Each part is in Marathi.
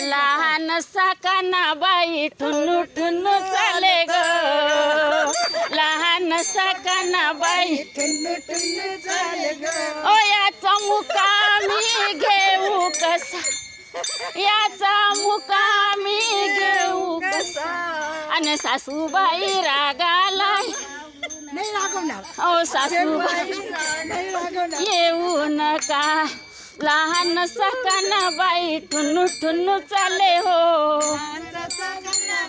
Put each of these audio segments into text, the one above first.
लहान साकाना बाई ठुनू ठुनू चाले ग लहान साकाना बाई ठुन्नू ठुन्नू चाले ग ओ याचा मुकामी घेऊ कसा याचा मुकामी घेऊ कसा आणि सासूबाई रागालाय नाही रागवणार ओ सासूबाई नाही रागवणार येऊ नका लहान साकाना बाई ठुनू ठुनू चाले हो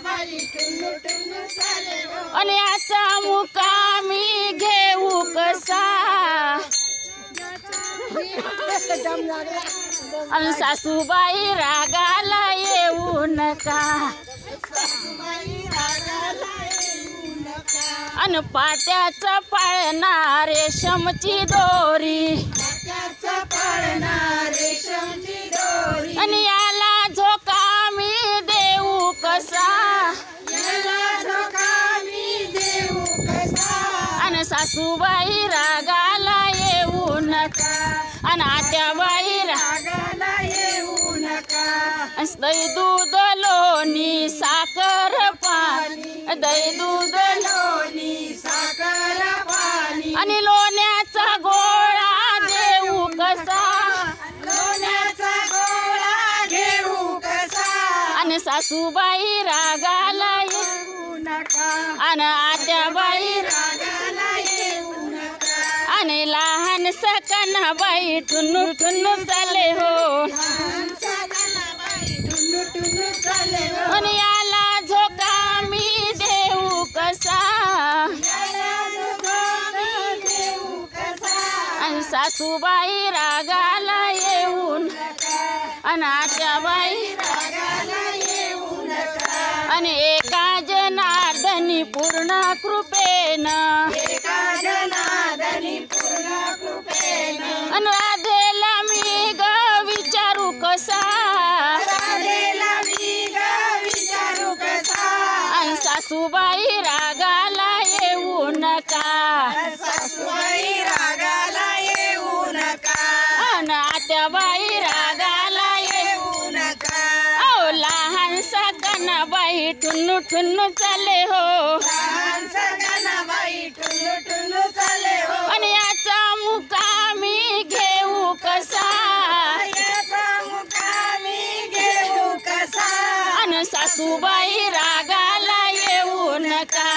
बाई ठुन्नू ठुन्नू चाले ग आणि याचा मुकामी घेऊ कसा दम लागला आणि सासूबाई रागाला येऊ नका आणि पाट्याचं पाळणा रेशमची दोरी आणि याला झोका मी देऊ कसा आणि सासूबाई रागाला येऊ नका आणि आत्याबाई दही दूध लोणी साखर पाणी दही दूध आणि लोण्याचा गोळा देऊ कसा आणि सासूबाई रागाला येऊ आणि आत्याबाई आणि लहान सकना बाई ठुनू ठुनू चाले हो आणि याला झोका मी देऊ कसा आणि सासूबाई रागाला येऊन आणि आत्याबाई आणि एका जनार्दनी पूर्ण कृपेनं आणि राधेला मी ग विचारू कसा आणि सासूबाई रागाला येऊ नका आणि आत्याबाई रागाला येऊ नका लहान साकाना बाई ठुनू ठुनू चाले हो आणि याचा मुकामी घेऊ कसा आणि सासूबाई रागाला येऊ नका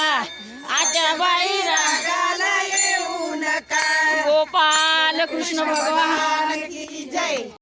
आत्याबाई रागाला येऊ नका गोपाल कृष्ण भगवान